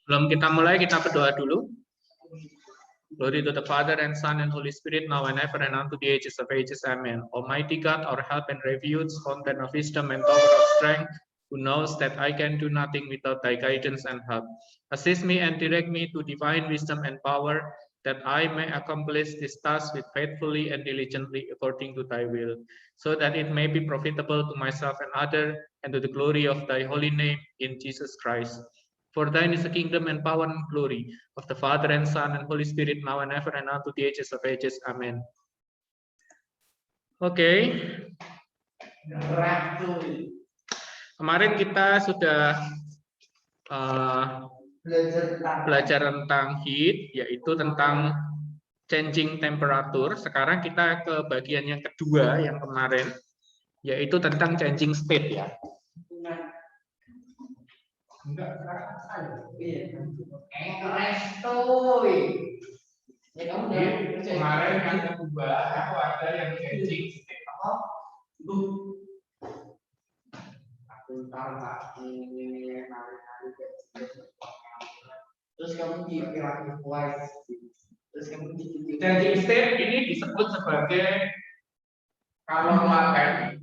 Sebelum kita mulai, kita berdoa dulu. Glory to the Father and Son and Holy Spirit, now and ever and unto the ages of ages. Amen. Almighty God, our help and refuge, fountain of wisdom and tower of strength, who knows that I can do nothing without thy guidance and help. Assist me and direct me to divine wisdom and power, that I may accomplish this task with faithfully and diligently according to thy will, so that it may be profitable to myself and others, and to the glory of thy holy name, in Jesus Christ. For thine is the kingdom and power and glory of the Father and Son and Holy Spirit, now and ever and unto the ages of ages. Amen. Oke. Kemarin kita sudah belajar tentang heat, yaitu tentang changing temperature. Sekarang kita ke bagian yang kedua yang kemarin, yaitu tentang changing state ya. Enggak, kemarin yang kedua aku ada yang changing state. Aku tahu tak ini terus kamu kira-kira twice. Terus kamu changing state ini disebut sebagai kalor laten.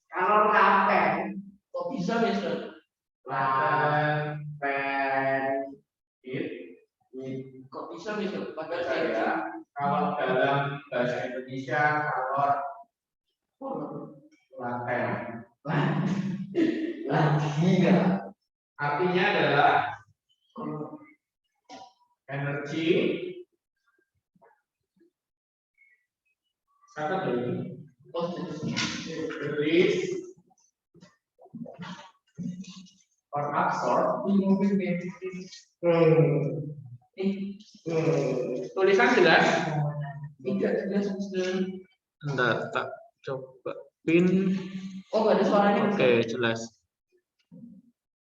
Kalor laten. Kok bisa, Mister? Laten heat. Kok bisa, Mister? Padahal saya kalau dalam bahasa Indonesia kalor laten. Artinya adalah energi release or absorb. Tulisan jelas? Tidak jelas. Bentar, tak coba pin. Oh, nggak ada suaranya. Oke, jelas.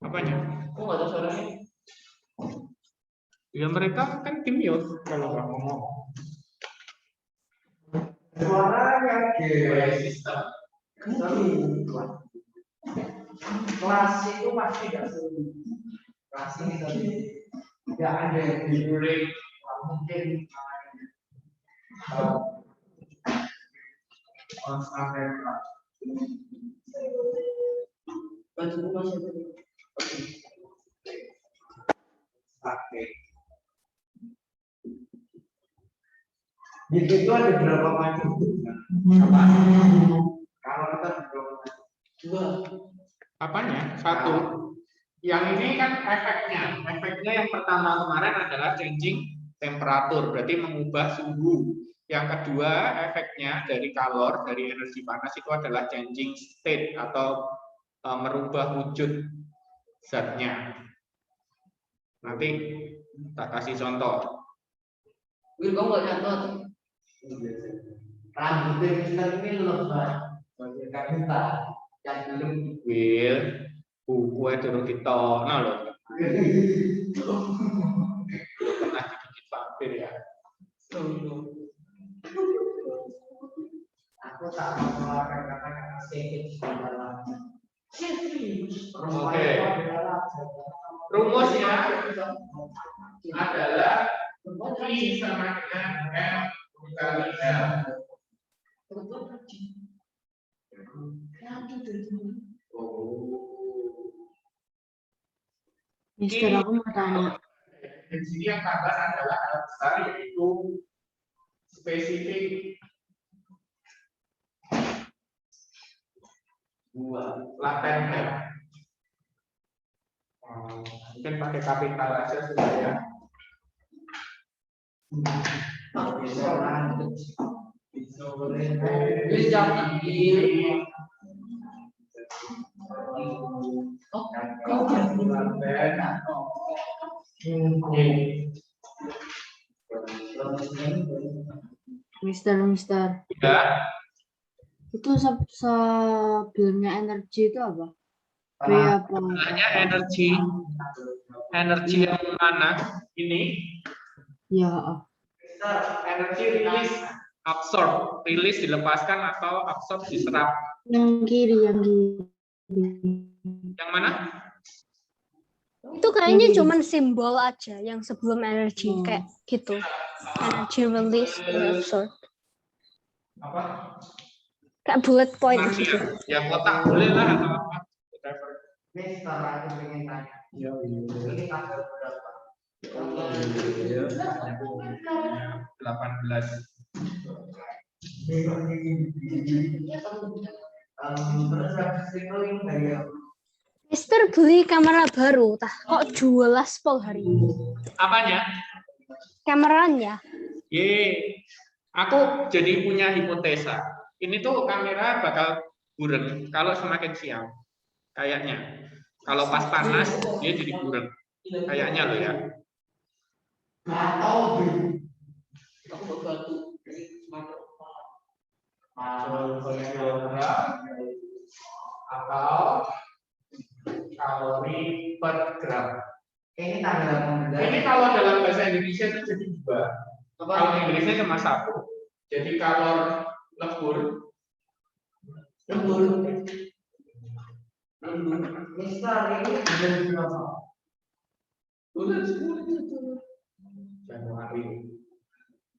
Apanya? Oh, nggak ada suaranya. Ya mereka kan di mute kalau nggak ngomong. Suaranya sistem. Kelas itu pasti nggak sulit. Kelas ini tidak ada yang diulik, mungkin. Itu ada berapa macam? Kalau kita berapa macam? Dua. Apanya? Satu. Yang ini kan efeknya. Efeknya yang pertama kemarin adalah changing temperature, berarti mengubah suhu. Yang kedua, efeknya dari kalor, dari energi panas itu adalah changing state atau merubah wujud zatnya. Nanti tak kasih contoh. Wil, kamu nggak nyatot? Rambutnya Mister ini lebat, bagaikan kita yang belum. Wil, buku itu turun ditolong loh. Belum pernah digigit vampir ya. Aku tak mau mengeluarkan kata-kata sedikit dalamnya. Oke. Rumusnya adalah I sama dengan M kali L. Mister, aku mau tanya. Di sini yang tambah adalah hal besar, yaitu spesifik laten. Mungkin pakai kapital aja sudah ya. Mister. Ya. Itu sebelumnya energi itu apa? Apa? Sebenarnya energi yang mana? Ini? Ya. Energi rilis, absorb, rilis dilepaskan atau absorb diserap. Yang kiri. Yang mana? Itu kayaknya cuman simbol aja yang sebelum energi kayak gitu. Energy release absorb. Apa? Kayak bullet point Masih gitu. ya kotak boleh lah atau apa? Whatever. Mister, aku pengen tanya. Ya, Ini tanggal berapa? 18. Terus habis itu ini kayak Mister beli kamera baru, tah kok jual aspal hari ini? Apanya? Kameranya. Aku jadi punya hipotesa. Ini tuh kamera bakal burem kalau semakin siang. Kayaknya. Kalau pas panas dia jadi burem. Kayaknya loh ya. atau Atau kalori per gram. ini tanggal 18. Ini kalau dalam bahasa Indonesia itu jadi 2. Kalau Inggrisnya cuma 1. Jadi kalor lebur. Mister, ini bulan berapa? Bulan Januari.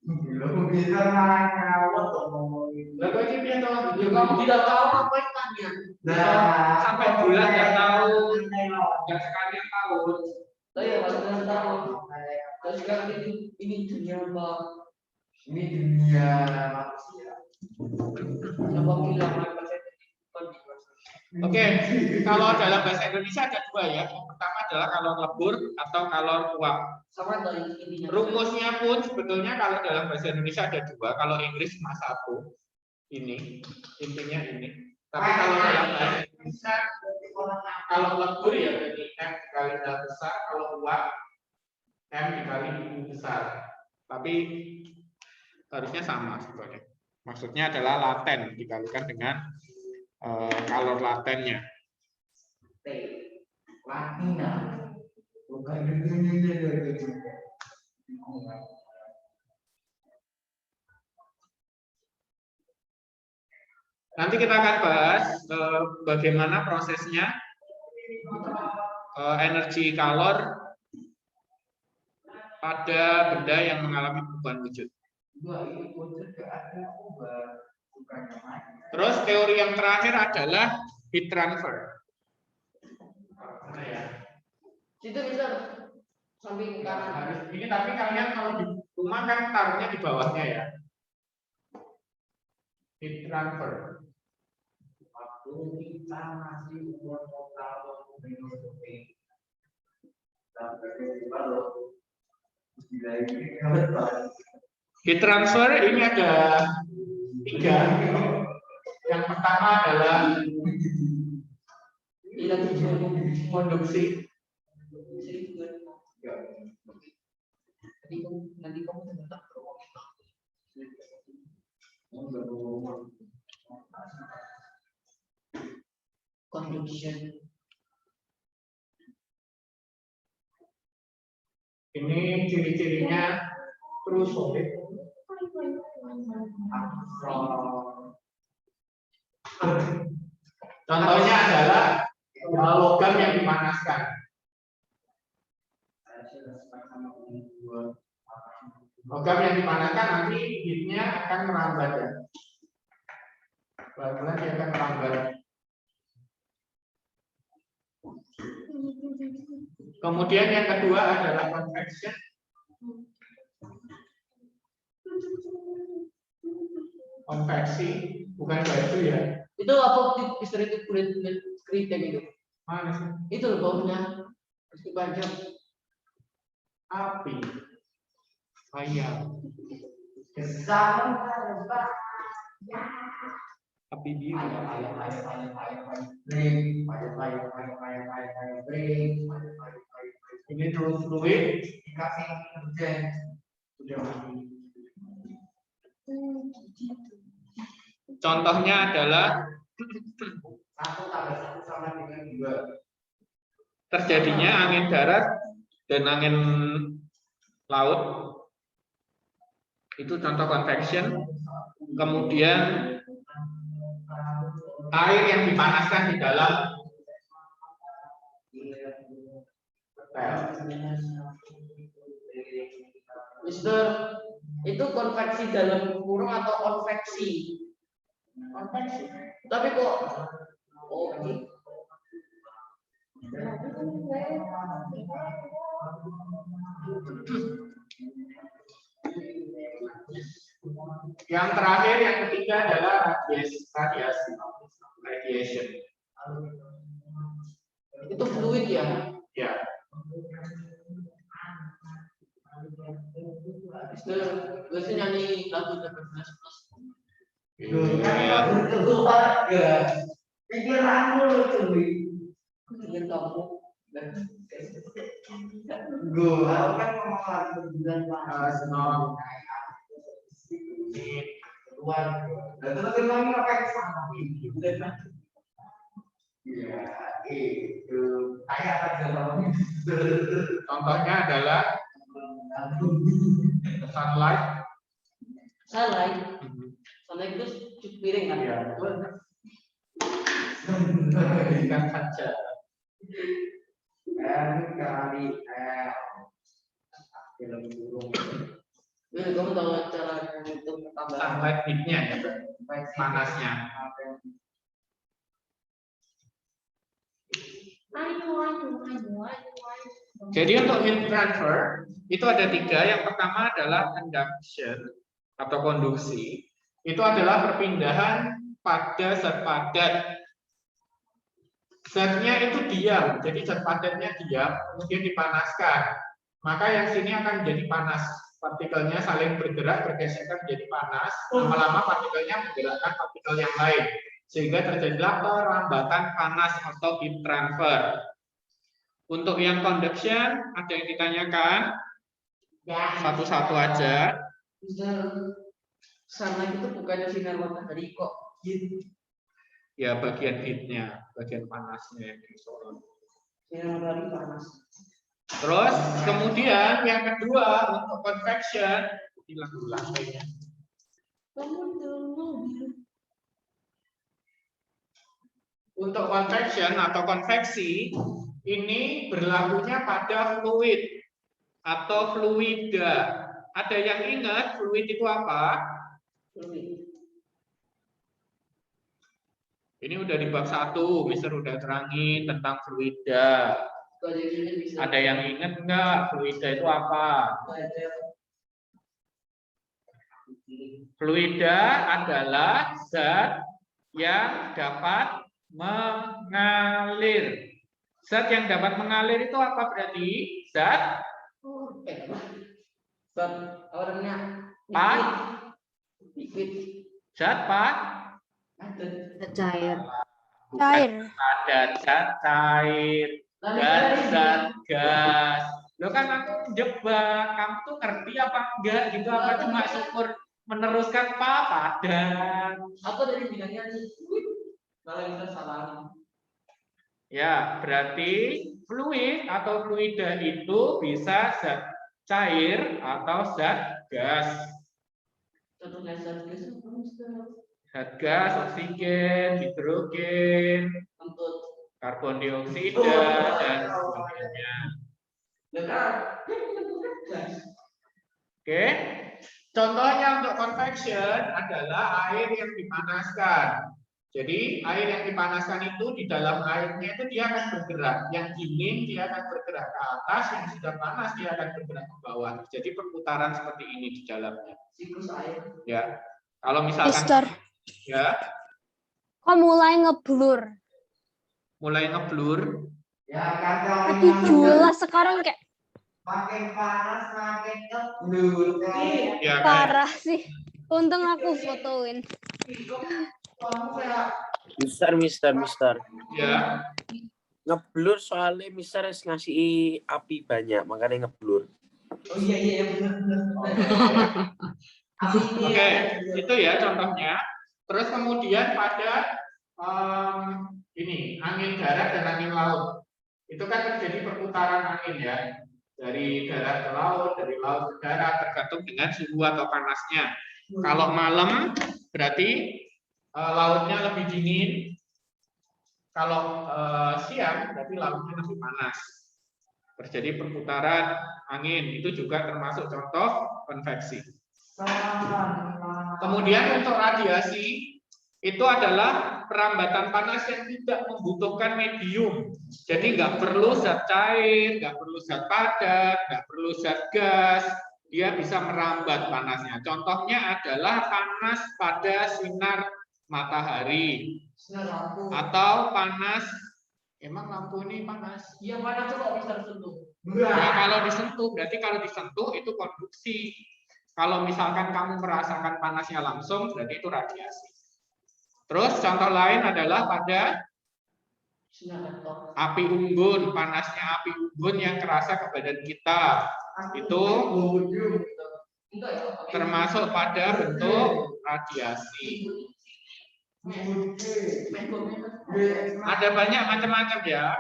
Belum bisa nanya kok ngomongin. Lah kok ini tahu? Ya Kamu tidak tahu apa yang tanya. Nah, Sampai bulan nggak tahu. Nggak sekalian tahu. Saya nggak tahu. Terus sekarang ini dunia apa? Ini dunia manusia. Siapa bilang apa saja? Oke, kalau dalam bahasa Indonesia ada 2 ya. Yang pertama adalah kalor lebur atau kalor uap. Sama dari intinya. Rumusnya pun sebetulnya kalau dalam bahasa Indonesia ada 2, kalau Inggris cuma 1. Ini intinya ini. Tapi kalau dalam bahasa Indonesia, kalau lebur ya berarti M dikali L besar, kalau uap M dikali U besar. Tapi harusnya sama sebetulnya. Maksudnya adalah laten dikalikan dengan kalor latennya. Latina. Bukan ini. Nanti kita akan bahas bagaimana prosesnya energi kalor pada benda yang mengalami perubahan wujud. Terus teori yang terakhir adalah heat transfer. Itu bisa samping kanan. Ini tapi kalian kalau di rumah kan taruhnya di bawahnya ya. Heat transfer. Waktu kita masih umur total mengikuti Heat transfer ini ada 3. Yang pertama adalah konduksi. Nanti kamu tetap conduction. Ini ciri-cirinya true solid. Contohnya adalah logam yang dipanaskan. Logam yang dipanaskan nanti heatnya akan merambat ya. Pelan-pelan dia akan merambat. Kemudian yang kedua adalah convection. Konveksi, bukan baju ya. Itu apa istri itu kulit keriting itu? Mana sih? Itu loh baunya. Pasti banyak. Api. Ayam. Api biru. Ini terus fluid Dikasih hujan. sudah mati. Contohnya adalah 1 sama dengan 2. terjadinya angin darat dan angin laut. Itu contoh convection. Kemudian air yang dipanaskan di dalam Mister, itu konveksi dalam kurung atau konveksi? Konveksi. Tapi kok Yang terakhir, yang ketiga adalah radiation. itu fluid ya? Ya. Mister, biasanya nyanyi lagu Plus. Pikiranmu itu, pikir kamu. Gue kan ngomong lagu bulan panas. Luar. Dan terus lagi apa sama ini? Ya, itu kayak apa? Contohnya adalah sunlight. Sunlight itu piring kan? Ya. Kan saja. Kali film burung. Ini kamu tahu cara untuk tambah Sunlight heat-nya ya, panasnya. Jadi untuk heat transfer itu ada 3. Yang pertama adalah conduction atau konduksi. Itu adalah perpindahan pada zat padat. Zatnya itu diam, jadi zat padatnya diam, kemudian dipanaskan. Maka yang sini akan menjadi panas. Partikelnya saling bergerak, bergesekan menjadi panas. Lama-lama partikelnya menggerakkan partikel yang lain. Sehingga terjadilah perlambatan panas atau heat transfer. Untuk yang conduction, ada yang ditanyakan? Satu-satu aja. Sana itu bukan sinar matahari kok. Ya, bagian heat-nya, bagian panasnya yang disorot. Sinar matahari panas. Terus kemudian yang kedua untuk convection, hilang-hilang kayaknya. Untuk convection atau konveksi ini berlakunya pada fluid atau fluida. Ada yang ingat fluid itu apa? Ini udah di bab 1, Mister udah terangin tentang fluida. Ada yang ingat enggak fluida itu apa? Fluida adalah zat yang dapat mengalir. Zat yang dapat mengalir itu apa berarti? Zat zat Cair. padat, zat cair, dan zat gas. Lo kan aku jebak, kamu tuh ngerti apa enggak gitu, apa cuma syukur meneruskan padat. Atau dari bidangnya kalau kita salah. Ya, berarti fluid atau fluida itu bisa zat cair atau zat gas. Contohnya zat gas apa, Mister? Zat gas, oksigen, hidrogen, karbon dioksida, dan sebagainya. Oke, contohnya untuk convection adalah air yang dipanaskan. Jadi air yang dipanaskan itu di dalam airnya itu dia akan bergerak. Yang dingin dia akan bergerak ke atas, yang sudah panas dia akan bergerak ke bawah. Jadi perputaran seperti ini di dalamnya. Siklus air. Ya, kalau misalkan Mister, ya kok mulai ngeblur? mulai ngeblur. Ya kan kalau Tadi jelas sekarang kayak makin panas makin ngeblur. Ya, parah sih. Untung aku fotoin. Mister. ya. Ngeblur soalnya Mister ngasih api banyak, makanya ngeblur. Oh iya benar. Oke, itu ya contohnya. Terus kemudian pada ini angin darat dan angin laut. Itu kan terjadi perputaran angin ya. Dari darat ke laut, dari laut ke darat, tergantung dengan suhu atau panasnya. Kalau malam berarti lautnya lebih dingin. Kalau siang berarti lautnya lebih panas. terjadi perputaran angin. Itu juga termasuk contoh konveksi. Kemudian untuk radiasi itu adalah perambatan panas yang tidak membutuhkan medium. Jadi nggak perlu zat cair, nggak perlu zat padat, nggak perlu zat gas. Dia bisa merambat panasnya. Contohnya adalah panas pada sinar matahari atau panas. Emang lampu ini panas? Iya, panas kok bisa disentuh. Ya, kalau disentuh, berarti kalau disentuh itu konduksi. Kalau misalkan kamu merasakan panasnya langsung, berarti itu radiasi. Terus contoh lain adalah pada api unggun, panasnya api unggun yang kerasa ke badan kita. Itu termasuk pada bentuk radiasi. Ada banyak macam-macam ya.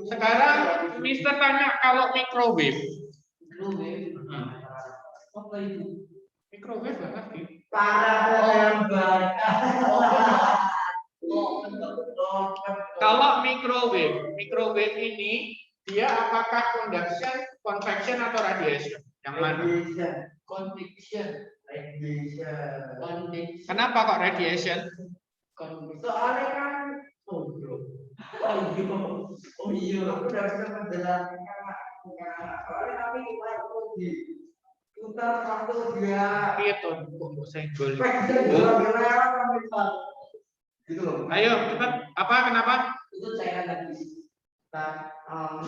Sekarang Mister tanya kalau microwave. Apa itu? Microwave banget sih. Kalau microwave ini dia apakah convection atau radiation? Yang mana? Convection. Kenapa kok radiation? Soalnya kan oh iya aku udah bisa menjelaskan soalnya kami kita di putar waktu dia Itu kok senggol. gitu loh. Ayo cepat. Apa? Kenapa? Itu cairan lagi.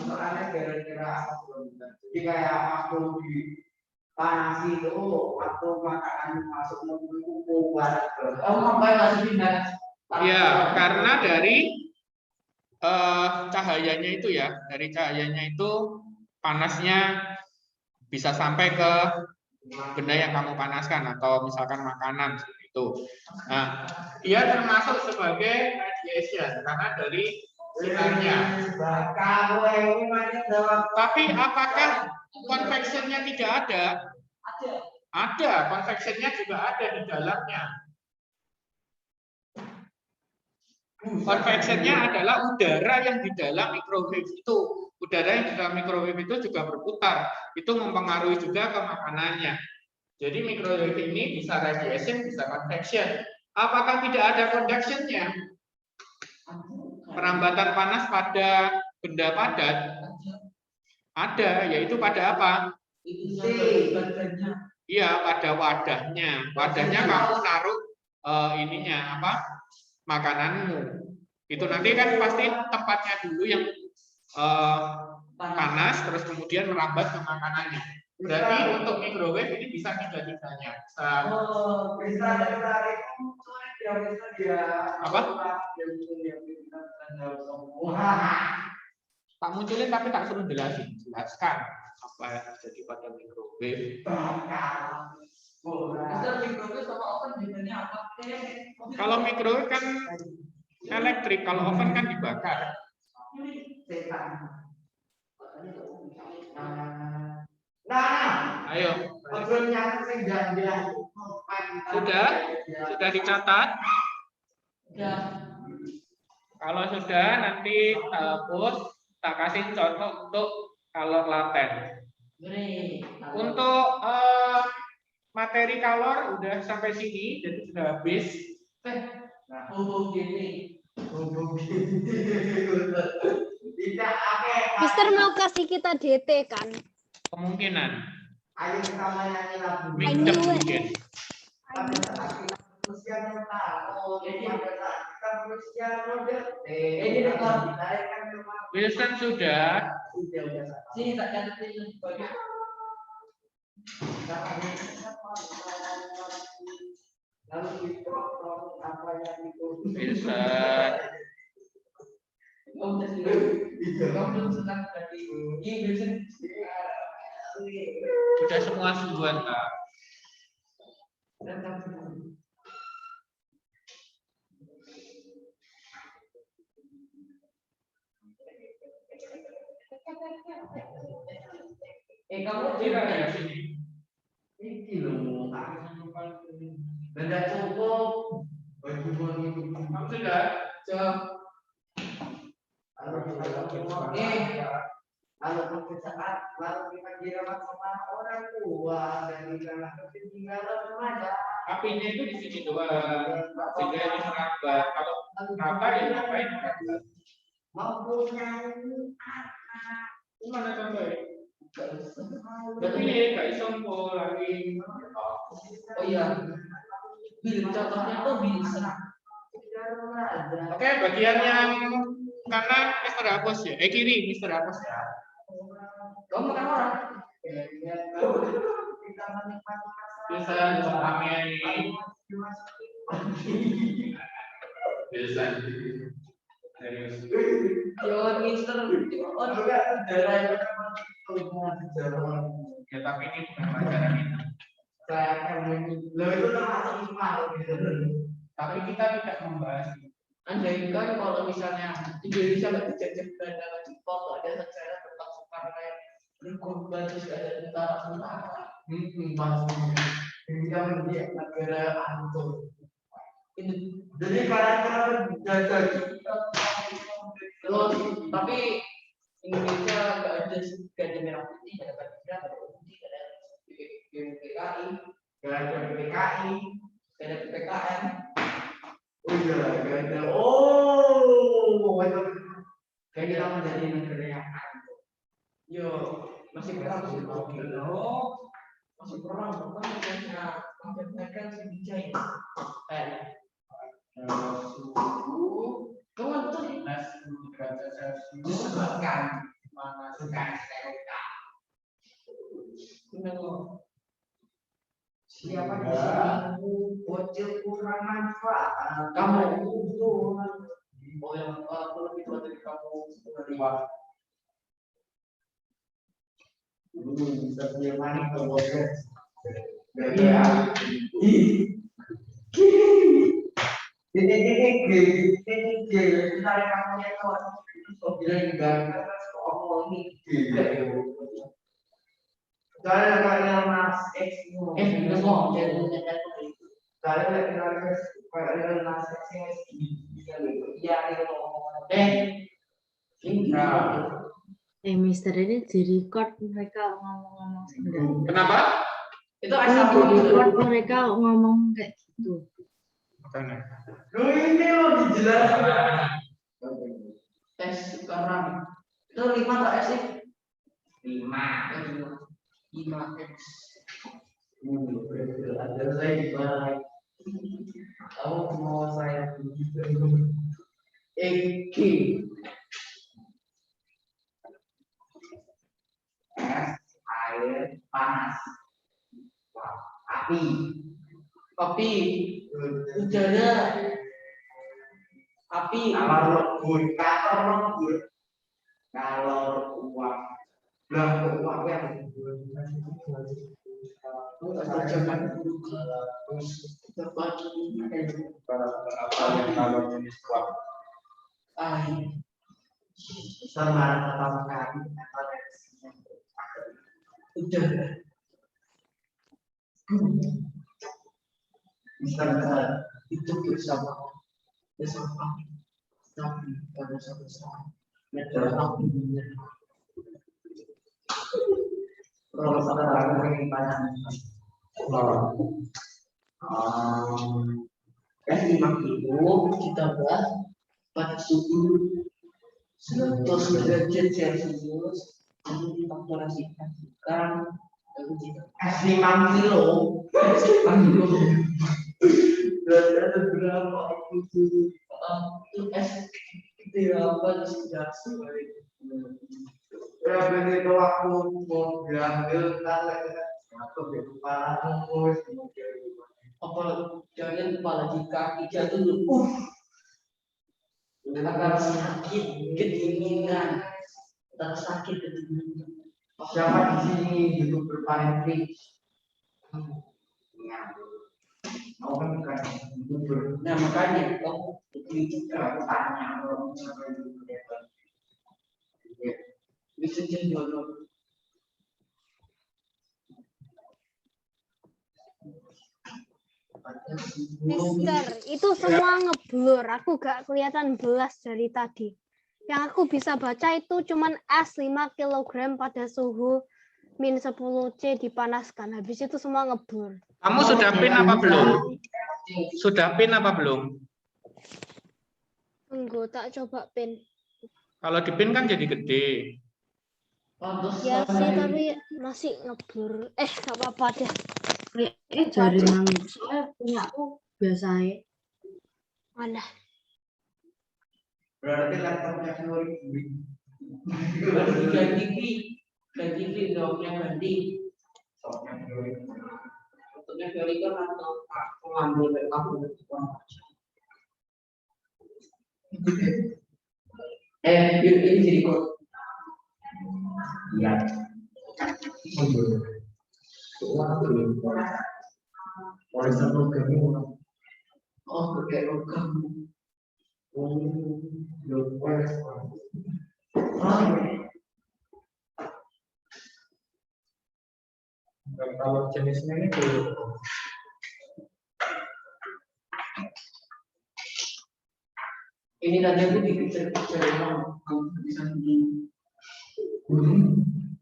Soalnya kira-kira jadi kayak aku di panas itu waktu makanan masuk kuku barat. Kamu ngapain masih pindah? Ya, karena dari cahayanya itu ya, dari cahayanya itu panasnya bisa sampai ke benda yang kamu panaskan atau misalkan makanan seperti itu. Nah, dia termasuk sebagai radiation karena dari sinarnya. Tapi apakah convectionnya tidak ada? Ada, convectionnya juga ada di dalamnya. Convectionnya adalah udara yang di dalam microwave itu. Udara yang di dalam microwave itu juga berputar. Itu mempengaruhi juga ke makanannya. Jadi microwave ini bisa radiation, bisa convection. Apakah tidak ada conduction-nya? Perambatan panas pada benda padat? Ada, yaitu pada apa? Iya, pada wadahnya. Wadahnya kamu naruh ininya apa? Makananmu. Itu nanti kan pasti tempatnya dulu yang panas, terus kemudian merambat ke makanannya. Berarti untuk microwave ini bisa tiga-tiganya. Bisa Apa? Tak munculin tapi tak suruh jelaskan apa yang terjadi pada microwave. Kalau microwave kan elektrik, kalau oven kan dibakar. Ayo. Sudah dicatat? Kalau sudah nanti hapus, tak kasih contoh untuk kalor laten. Untuk materi kalor udah sampai sini, jadi sudah habis. Mister mau kasih kita DT kan? Kemungkinan. Ayo kita nyanyi lagu. Mingkem mungkin. Wilson sudah. Sudah semua subuhan Kak. Kamu Tidak ya sini. Ini loh, benda cukup baju Kamu sudah juga. Lalu kita dirawat sama orang tua dan dirawat ketinggalan remaja. Apinya itu di sini doang. Sehingga ini merambat. Kalau apa ya ngapain? Mempunyai Gimana contohnya? Tapi nggak iso lagi. Oh iya. Contohnya tuh bisa. Oke, bagian yang kanan Mr. Hapus ya. Kiri Mr. Hapus ya. Kamu makan orang. Bisa pamer. Bisa. Serius. Yo, Mister. Ya tapi ini bukan pelajaran kita. saya akan lo itu termasuk ikhmal gitu. Tapi kita tidak membahas. Andaikan kalau misalnya Indonesia nggak dijajah Belanda nggak Jepang nggak ada sejarah tentang Soekarno berkorban terus ada tentara. Pasti ini kan menjadi negara antum. Ini Jadi karena jajah kita loh, tapi Indonesia nggak ada merah putih, nggak ada bendera, nggak ada putih, nggak ada PKI, nggak ada PKI, nggak ada PPKN. oh iya nggak ada. Oh, itu kayak kita menjadi negara yang antum. Yo, masih perang sih. Oh, masih perang, bukan hanya mempertahankan si Bijay. Kawan tuh Disebabkan memasukkan STNK. Siapa di sini bocil kurang manfaat? Kamu. Itu Oh yang aku lebih tua dari kamu sebenarnya. wah. Bisa punya manik tuh bocil. Ya. Ini kita rekamannya tuh. Kok bilang enggak? Omong ini. Soalnya kalau Mas X Udah mau jadi nyanyi. soalnya kalau Mas X iya itu ngomong. Ini Mister ini di record mereka ngomong-ngomong sendiri. Kenapa? itu Oh, asal di gitu. record mereka ngomong kayak gitu. Makanya. Lu ini lo dijelasin. Tes sekarang itu 5 tak sih? 5. 5x. Ada saya di mana? Kamu mau saya EQ es air panas api Kopi, udara, api, kalau rebut kalau uang belum uang yang kalau jenis uang sama pertama kali udara. misalnya Itu bersama tapi pada suatu saat negara api kalau sekarang ini banyak S5 itu kita bahas pada suhu 100 derajat Celcius yang dikalkulasikan sekarang S5 kilo berarti ada berapa itu S berapa sudah ya begitu aku mau diambil aku kepala mus apa jangan kepala di kaki jatuh agar sakit kedinginan sakit kedinginan. siapa di sini youtuber paling rich mau kan bukan youtuber Nah makanya kamu aku tanya bisa jadi jodoh. Mister, itu semua ngeblur. Aku gak kelihatan belas dari tadi. Yang aku bisa baca itu cuman es 5 kg pada suhu -10 C dipanaskan. Habis itu semua ngeblur. Kamu sudah pin apa belum? Sudah pin apa belum? Tunggu, tak coba pin. Kalau dipin kan jadi gede. Ya sih, tapi masih ngeblur. Gak apa-apa deh. Dari mami punya aku biasa aja. Mana? Berarti laptopnya Nuri. ganti dropnya ganti. Laptopnya Nuri. Untuknya Fiori kan atau aku ngambil backup untuk ini jadi kok. Iya. Oh, pakai logam. Kalau jenisnya itu Ini tadi aku dikejar-kejar orang bisa begini.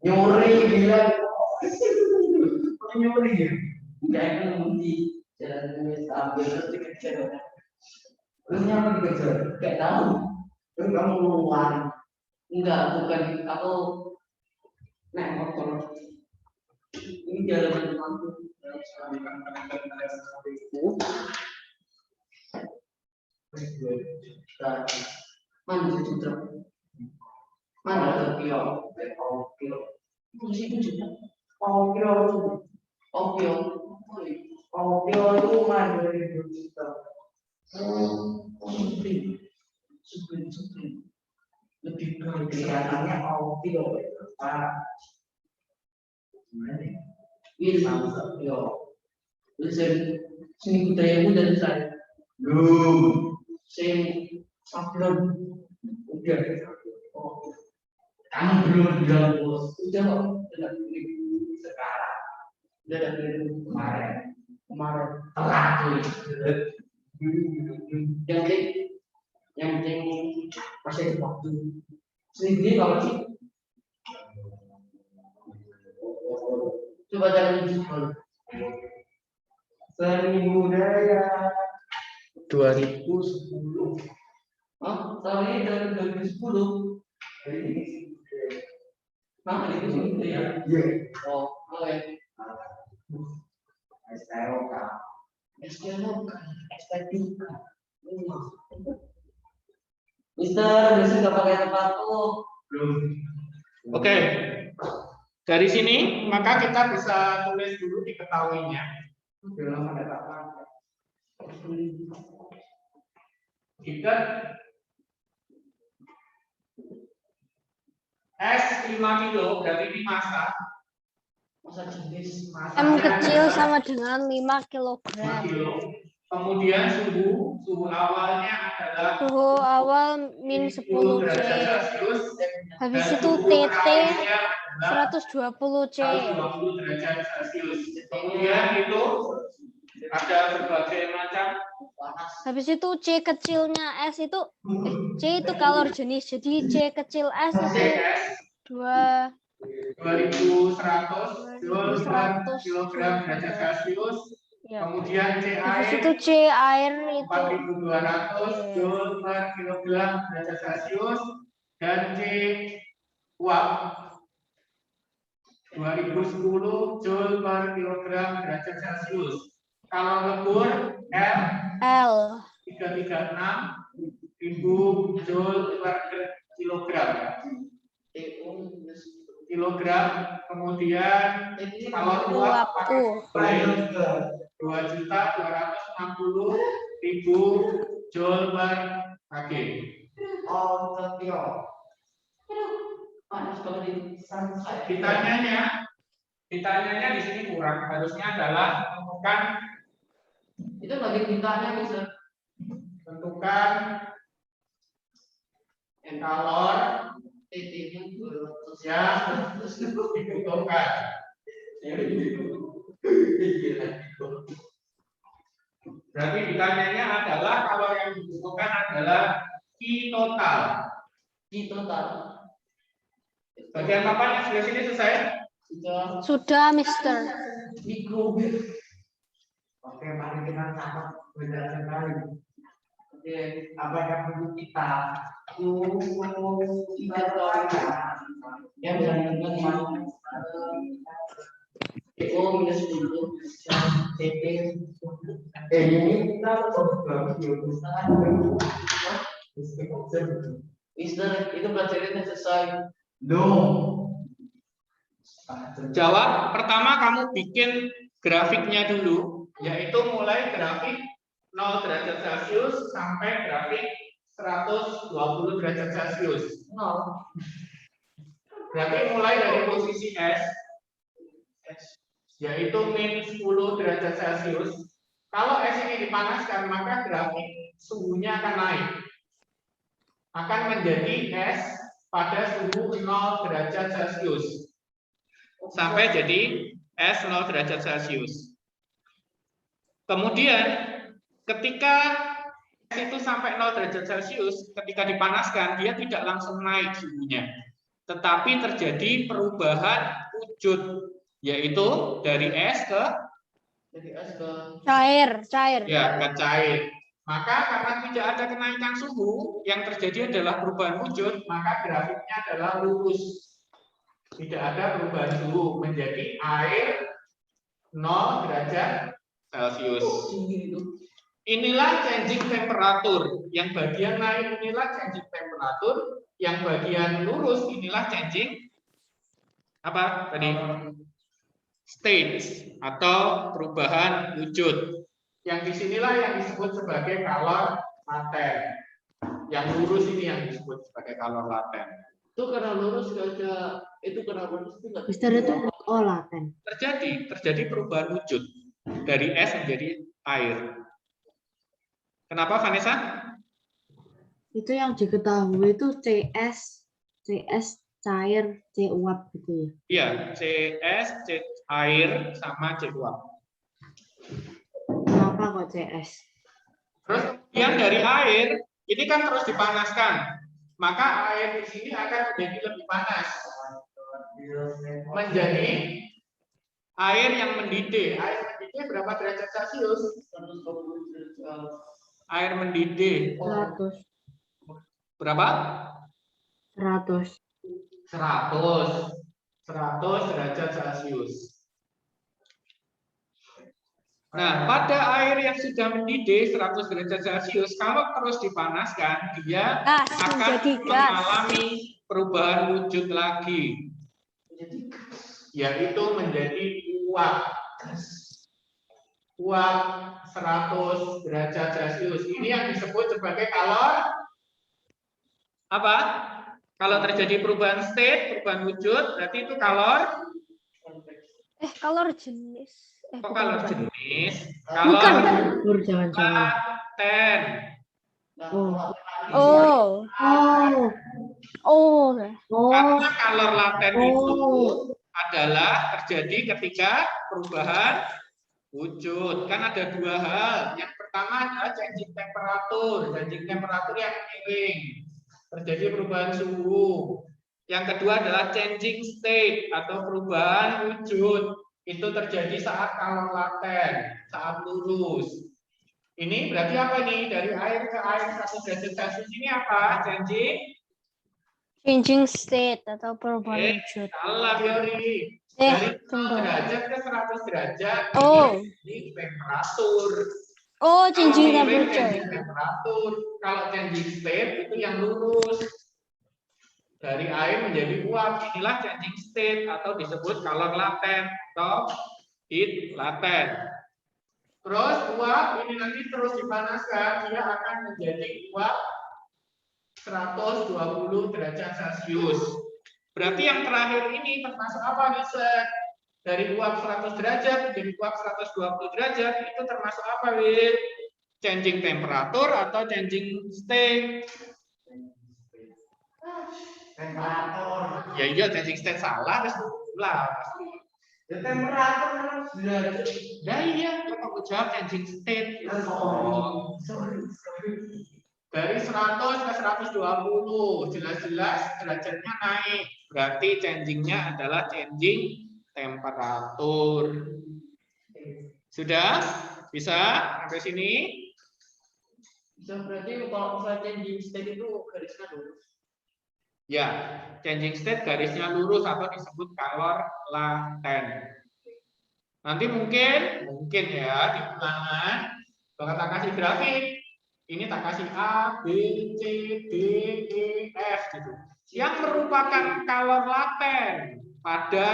Nyuri gila. Nyuri. Enggak itu nanti jalan sambil terus dikejar orang. Terus nyapa dikejar? Enggak tahu. Terus kamu keluar. Enggak, bukan aku naik motor. Ini jalan aku. Mana itu truk? Mana ada kio? Kio. Di situ juga. Kio. Oh kio. Kio itu mana dari juta? Supreme. Lebih baik. Kelihatannya Kio. Ini sama kio. Seni budayamu dari saya. Belum. Sing sablon. Udah. Kamu belum bilang bos. Udah kok. Udah klik sekarang. Udah klik kemarin. Telat tuh. Yang penting masih ada waktu. Sendiri kalau sih. Coba jalan digital. Seni budaya 2010. Hah? Tahun ini dari 2010. Nah, itu sih ya. Iya. Oh, oke. STOK. STDK. Mister, besok nggak pakai sepatu. Belum. Oke. Dari sini maka kita bisa tulis dulu diketahuinya. Belum ada apa-apa. Kita es 5 kilo berarti dimasak. Masa jenis M kecil sama dengan 5 kg. 5 kilo. Kemudian suhu awalnya adalah Suhu awal -10 C. Celcius. Habis Dan itu suhu TT terakhirnya adalah 120 C. 120 derajat Celcius. Kemudian itu ada berbagai macam. Habis itu C kecilnya S itu C itu kalor jenis. Jadi C kecil S itu CS 2100 joule per 2100 kilogram derajat Celcius. ya. Kemudian C Habis air itu C air itu 4200 joule per kilogram derajat Celcius dan C uap 2010 joule per kilogram derajat Celcius. Kalau lebur M L 336.000 joule per kilogram. Kemudian kalau uap uap pakai U 2.260.000 joule per kg. Oh, Tokyo. panas banget ini. Ditanyanya di sini kurang. Harusnya adalah Itu bagi ditanya bisa tentukan kalor TT-nya 200 yang dibutuhkan. Berarti ditanyanya adalah kalau yang dibutuhkan adalah Q total. Q total. Bagian papan yang sebelah sini selesai? Sudah, Mister. Mikrowave. Oke, mari kita catat penjelasan kali. Oke. Apa yang perlu kita? Kita tahu yang dengan PO minus 10 CP Ini kita coba Mister itu pelajarannya selesai. No. Jawab pertama kamu bikin grafiknya dulu, yaitu mulai grafik 0 derajat Celcius sampai grafik 120 derajat Celcius. Berarti mulai dari posisi S, yaitu min 10 derajat Celcius. Kalau S ini dipanaskan, maka grafik suhunya akan naik. Akan menjadi S pada suhu 0 derajat Celcius. Sampai jadi S 0 derajat Celcius. Kemudian ketika S itu sampai 0 derajat Celcius, ketika dipanaskan dia tidak langsung naik suhunya, tetapi terjadi perubahan wujud, yaitu dari es ke Cair. ya ke cair. Maka karena tidak ada kenaikan suhu, yang terjadi adalah perubahan wujud, maka grafiknya adalah lurus. Tidak ada perubahan suhu, menjadi air 0 derajat Celcius. Inilah changing temperatur. Yang bagian naik inilah changing temperatur, yang bagian lurus inilah changing apa tadi? State atau perubahan wujud. Yang disinilah yang disebut sebagai kalor laten. Yang lurus ini yang disebut sebagai kalor laten. Itu karena lurus nggak ada, itu karena lurus itu nggak. Mister itu laten. Terjadi perubahan wujud dari es menjadi air. Kenapa Vanessa? Itu yang diketahui itu CS cair, C uap gitu ya. Iya, CS, C air sama C uap. Kenapa kok CS? Terus yang dari air ini kan terus dipanaskan, maka air di sini akan menjadi lebih panas, menjadi air yang mendidih. Air mendidih berapa derajat Celcius? 120 derajat. Air mendidih 100. berapa? 100. 100 derajat Celcius. Nah, pada air yang sudah mendidih 100 derajat Celcius, kalau terus dipanaskan, dia akan menjadi gas. mengalami perubahan wujud lagi, yaitu menjadi uap. Uap 100 derajat Celcius. Ini yang disebut sebagai kalor apa? Kalau terjadi perubahan state, perubahan wujud, berarti itu kalor. Kalor jenis. Kok kalor jenis? Bukan. Kalor Jangan-jangan. laten. Oh. Karena kalor laten itu adalah terjadi ketika perubahan wujud. Kan ada dua hal. Yang pertama adalah changing temperatur. Changing temperatur yang miring. Terjadi perubahan suhu. Yang kedua adalah changing state atau perubahan wujud. Itu terjadi saat kalor laten, saat lurus. Ini berarti apa nih? Dari air ke air 1 derajat Celcius ini apa? Changing state atau perubahan wujud. Salah, Yori. Dari 0 derajat ke 100 derajat ini temperatur. Changing Kalau miring, temperature. changing temperatur. Kalau changing state itu yang lurus. Dari air menjadi uap, inilah changing state atau disebut kalor laten atau heat laten. Terus uap ini nanti terus dipanaskan, dia akan menjadi uap 120 derajat Celcius. Berarti yang terakhir ini termasuk apa nih, Sir? Dari uap 100 derajat menjadi uap 120 derajat itu termasuk apa, Wir? Changing temperatur atau changing state? Temperatur. Ya iya, changing state salah, terus lah pasti. Ya temperatur kan derajat. Nah iya, kok jawab changing state. Oh. Dari 100 ke 120, jelas-jelas derajatnya naik. Berarti changingnya adalah changing temperatur. Sudah? Bisa sampai sini? Bisa, berarti kalau misalnya changing state itu garisnya lurus. Ya, changing state garisnya lurus atau disebut color laten. Nanti mungkin ya di ulangan bakal tak kasih grafik. Ini tak kasih A, B, C, D, E, F gitu. Yang merupakan color laten pada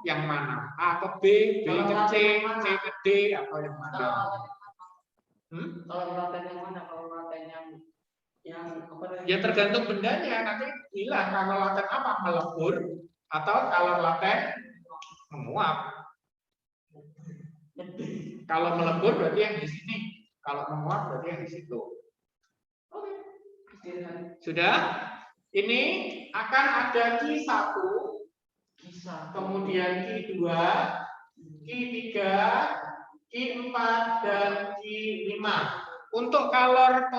yang mana? A ke B, B ke C, C ke D, atau yang mana? Kalau laten yang mana? Kalau laten yang apa? Ya tergantung bendanya. Nanti bilang color laten apa? Melebur atau color laten menguap. Kalau melebur berarti yang di sini. Kalau menguap berarti yang di situ. Sudah? Ini akan ada Q1, kemudian Q2, Q3, Q4, dan Q5. Untuk kalor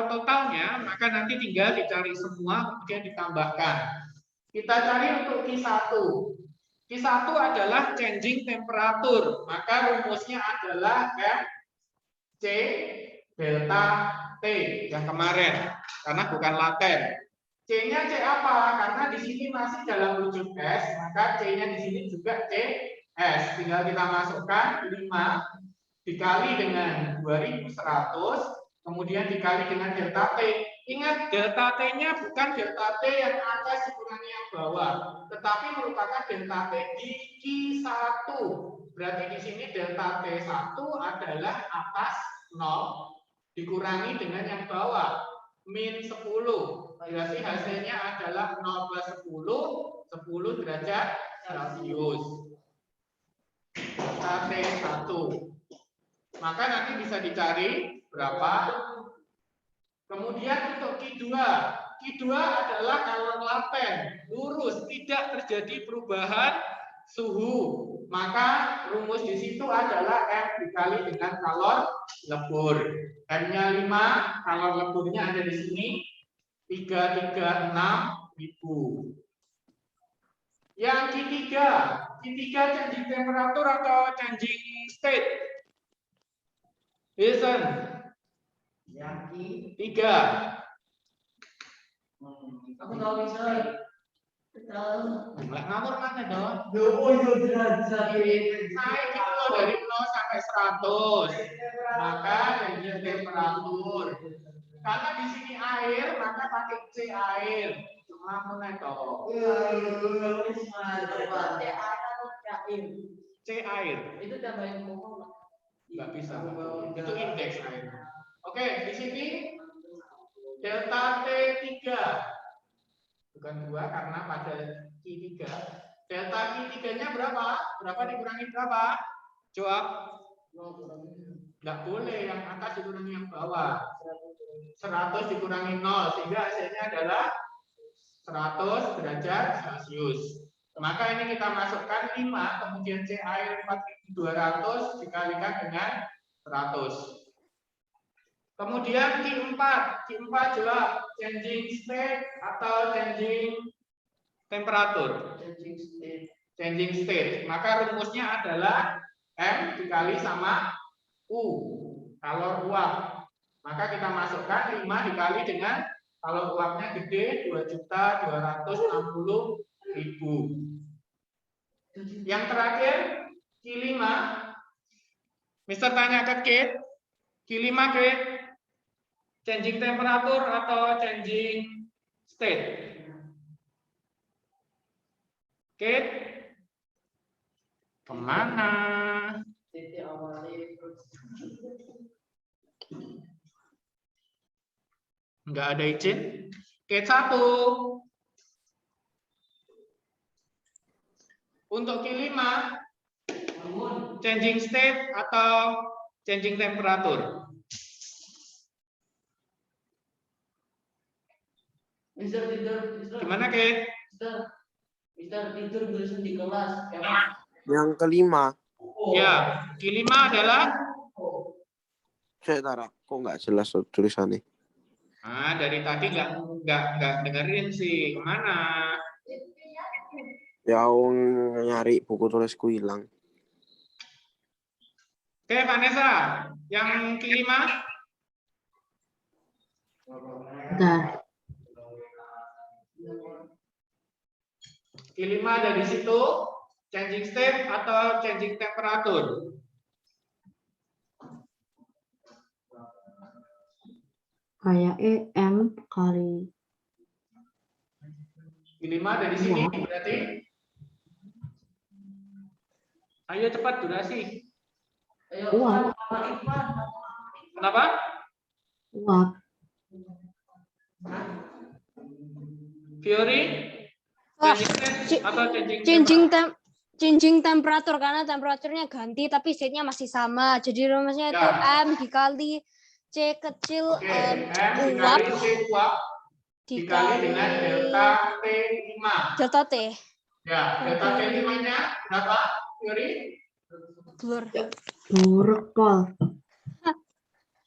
totalnya, maka nanti tinggal dicari semua, kemudian ditambahkan. Kita cari untuk Q1. Q1 adalah changing temperatur, maka rumusnya adalah MC delta T yang kemarin, karena bukan laten. C-nya C apa? Karena di sini masih dalam wujud S, maka C-nya di sini juga CS. Tinggal kita masukkan 5 dikali dengan 2100, kemudian dikali dengan delta T. Ingat, delta T-nya bukan delta T yang atas dikurangi yang bawah, tetapi merupakan delta T di Q1. Berarti di sini delta T1 adalah atas 0 dikurangi dengan yang bawah min 10. Berarti hasilnya adalah 0 plus 10 derajat Celcius. Delta T1. Maka nanti bisa dicari berapa. Kemudian untuk Q2. Q2 adalah kalor laten, lurus, tidak terjadi perubahan suhu. Maka rumus di situ adalah M dikali dengan kalor lebur. M-nya 5, kalor leburnya ada di sini 336.000. Yang Q3 changing temperatur atau changing state. Listen. Yang Q3. Aku tahu bisa. Nggak ngawur mana dong? derajat Naik itu loh dari 0 sampai 100. Maka changing temperatur. Karena di sini air, maka pakai C air. Cuma aku naik toh. C air. Itu tambahin ngomong. Nggak bisa. Itu indeks air. Oke, di sini delta T3. Bukan 2 karena pada Q3. Delta Q3-nya berapa? Berapa dikurangi berapa? Jawab. Nggak boleh, yang atas dikurangi yang bawah. 100 dikurangi 0, sehingga hasilnya adalah 100 derajat Celcius. Maka ini kita masukkan 5, kemudian C air 4200 dikalikan dengan 100. Kemudian Q4 jawab changing state atau changing temperatur. Changing state. Maka rumusnya adalah M dikali sama U, kalor uap. Maka kita masukkan 5 dikali dengan kalor uapnya gede 2.260.000. Yang terakhir Q5. Mister tanya ke Kate. Q5 Kate. Changing temperatur atau changing state? Kate? Kemana? Enggak ada izin. Case 1. Untuk Q5, changing state atau changing temperatur? Mister tidur. Gimana, Kate? Mister tidur bersin di kelas. Emang Yang kelima. Ya, kelima adalah Saya Tara, kok nggak jelas tulisannya? dari tadi nggak dengerin sih. Kemana? Ya, nyari buku tulisku hilang. Oke, Vanessa, yang kelima. Bentar. Kelima ada di situ, changing state atau changing temperature. Kayak M kali. Kelima ada di sini, berarti. Ayo cepat durasi. Uap. Kenapa? Uap. Fiori? Changing state atau changing temperature karena temperaturnya ganti tapi state-nya masih sama. Jadi rumusnya itu M dikali C kecil M uap dikali C uap dikali dengan delta T5. Delta T. Ya, delta T5-nya berapa, Fiori? Blur. Pol.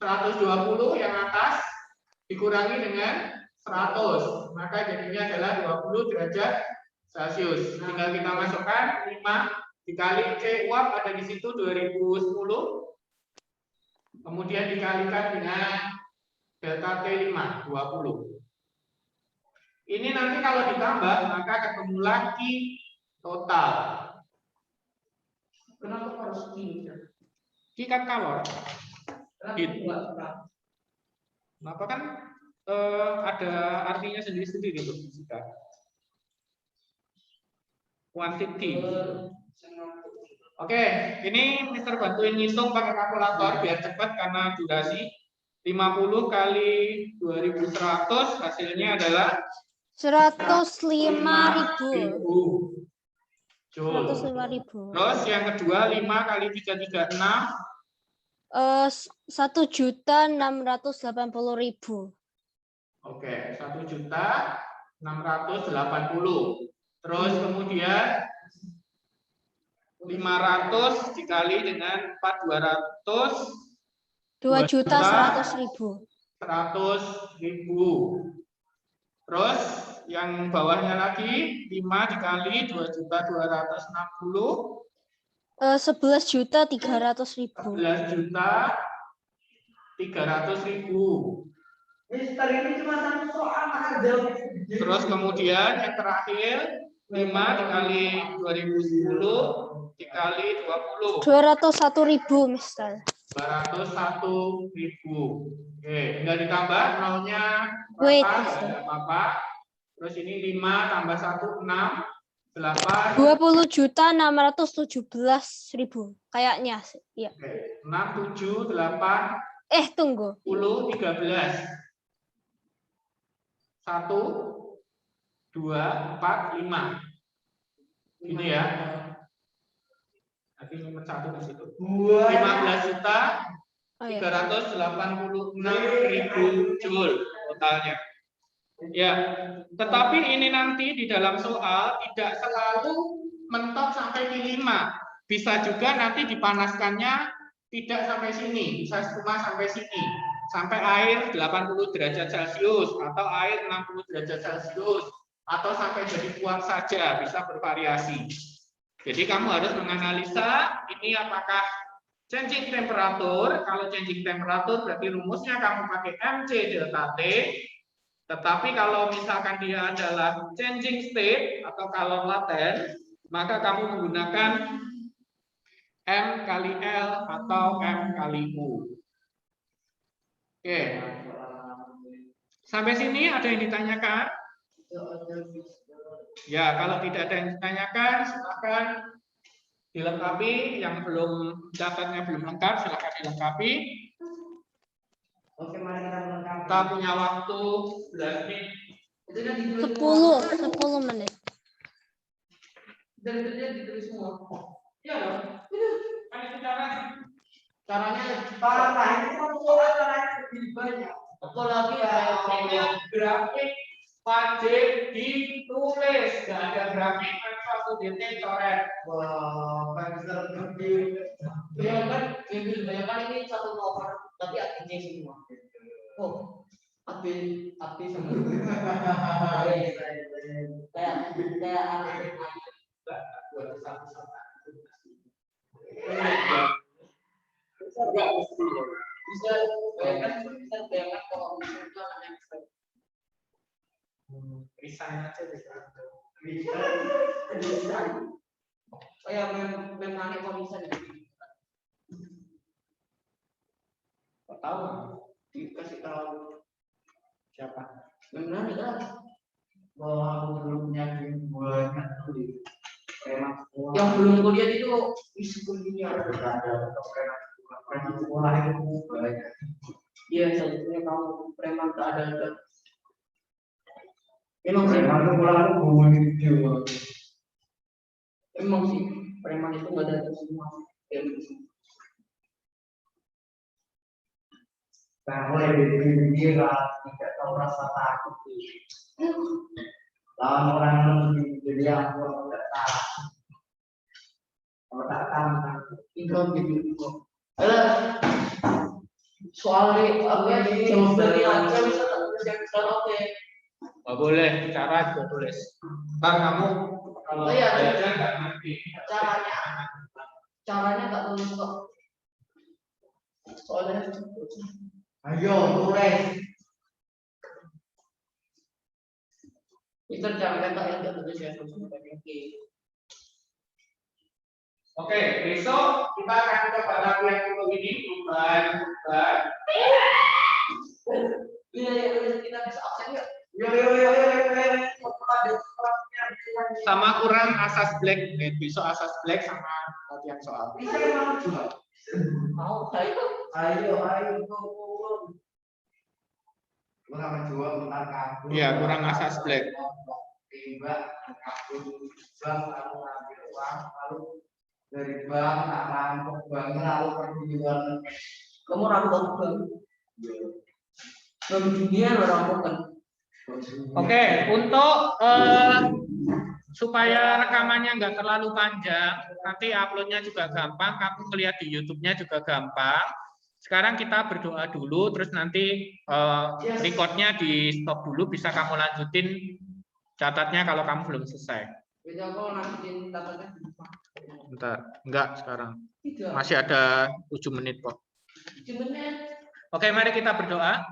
120 yang atas dikurangi dengan 100, maka jadinya adalah 20 derajat Celcius. Tinggal kita masukkan 5 dikali C uap ada di situ 2010, kemudian dikalikan dengan delta T5 20. Ini nanti kalau ditambah maka ketemu lagi total. Kenapa harus Q? Q kan kalor. Kenapa kan ada artinya sendiri-sendiri untuk fisika. Quantity. Oke, ini Mister bantuin ngitung pakai kalkulator biar cepat karena durasi 50 kali 2100 hasilnya adalah 105.000. 105.000 Joule. 105.000. Terus yang kedua 5 kali 336 1.680.000. Oke, 1.680.000. Terus kemudian 500 dikali dengan 4.200 2.100.000. 100.000. Terus yang bawahnya lagi 5 dikali 2.260 11.300.000. 11.300.000. Mister ini cuma satu soal maka jawab. Terus kemudian yang terakhir 5 dikali 2010 dikali 20. 201.000, Mister. 201.000. Oke, tinggal ditambah nolnya Wait, rata, Mister. nggak apa-apa. Terus ini 5 tambah 1 6 8 20.617.000 kayaknya sih. Iya. 6 7 8 Tunggu. 10 13 1 2 4 5. Ini ya. Nanti nomor 1 di situ. 15.386.000 Joule totalnya. Ya, tetapi ini nanti di dalam soal tidak selalu mentok sampai di 5. Bisa juga nanti dipanaskannya tidak sampai sini, bisa cuma sampai sini. Sampai air 80 derajat Celcius atau air 60 derajat Celcius atau sampai jadi kuat saja, bisa bervariasi. Jadi kamu harus menganalisa ini apakah changing temperature. Kalau changing temperature berarti rumusnya kamu pakai MC delta T. Tetapi kalau misalkan dia adalah changing state atau kalor laten, maka kamu menggunakan M kali L atau M kali U. Oke. Sampai sini ada yang ditanyakan? Ya, kalau tidak ada yang ditanyakan, silakan dilengkapi. Yang belum catatnya belum lengkap, silakan dilengkapi. Oke, mari kita melengkapi. Kita punya waktu 11 menit. 10 menit. Dan itu ditulis semua. Iya dong. Kan itu caranya. Caranya Parah, ini kan soal caranya lebih banyak. apalagi kayak grafik wajib ditulis, nggak ada grafik atau titik coret. Wah, pensil gede. Ya kan, kebanyakan ini satu nomor, tapi ATC semua. Oh, api sama. Kayak ATC buat satu-satu. Bisa bayangkan kalau misalnya itu anak yang Resign aja bisa. oh ya memang kondisi ya. Kok tahu? Dikasih tahu Siapa? memang kan Wah, aku belum punya game banyak tuh di preman sekolah. yang belum kuliah itu isi kuliah. Ada preman sekolah itu banyak. Iya, sebenarnya kamu preman tak ada. Emang sih, Preman sekolah itu banyak juga. emang sih preman itu nggak ada semua. Nah, mulai dari dia tidak tahu rasa takut. Lawan orang yang lebih jadi aku tidak tahu. Kalau tak tahu, Itu gitu. Soalnya apa ya? Jawab dari aja bisa tak bisa oke. Nggak boleh, cara juga tulis. Ntar kamu kalau Oh iya. belajar nggak ngerti. Caranya tak tulis kok. Soalnya ayo tulis. itu caranya tak yang tak tulis ya. Oke, besok kita akan coba lagi yang untuk ini perubahan. Iya, kita bisa absen yuk. Yo. Sama kurang asas black, besok asas black sama latihan soal. Bisa mau juga. Mau, ayo. Ayo. Kurang jual bentar kabur. Iya, kurang asas black. Tiba kabur bank lalu ngambil uang lalu dari bank tak rampok bank lalu pergi di luar negeri. Kamu rampok bang. Bang dunia lo rampok kan. Oke, untuk supaya rekamannya nggak terlalu panjang, nanti uploadnya juga gampang, kamu melihat di YouTube-nya juga gampang. Sekarang kita berdoa dulu, terus nanti recordnya di stop dulu, bisa kamu lanjutin catatnya kalau kamu belum selesai. Bisa aku lanjutin catatan. Bentar, enggak sekarang. Tidak. Masih ada 7 menit kok. Menit. Oke, mari kita berdoa.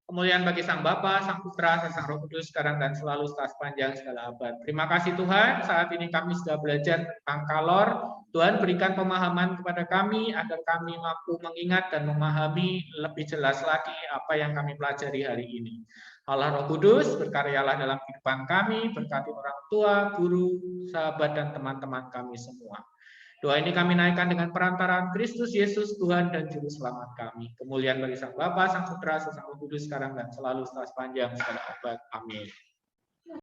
Kemuliaan bagi Sang Bapa, Sang Putra, dan Sang Roh Kudus sekarang dan selalu sepanjang segala abad. Terima kasih Tuhan, saat ini kami sudah belajar tentang kalor. Tuhan berikan pemahaman kepada kami agar kami mampu mengingat dan memahami lebih jelas lagi apa yang kami pelajari hari ini. Allah Roh Kudus, berkaryalah dalam kehidupan kami, berkati orang tua, guru, sahabat, dan teman-teman kami semua. Doa ini kami naikkan dengan perantaraan Kristus Yesus, Tuhan dan Juru Selamat kami. Kemuliaan bagi Sang Bapa, Sang Putra, Sang Roh Kudus sekarang dan selalu sepanjang segala abad. Amin.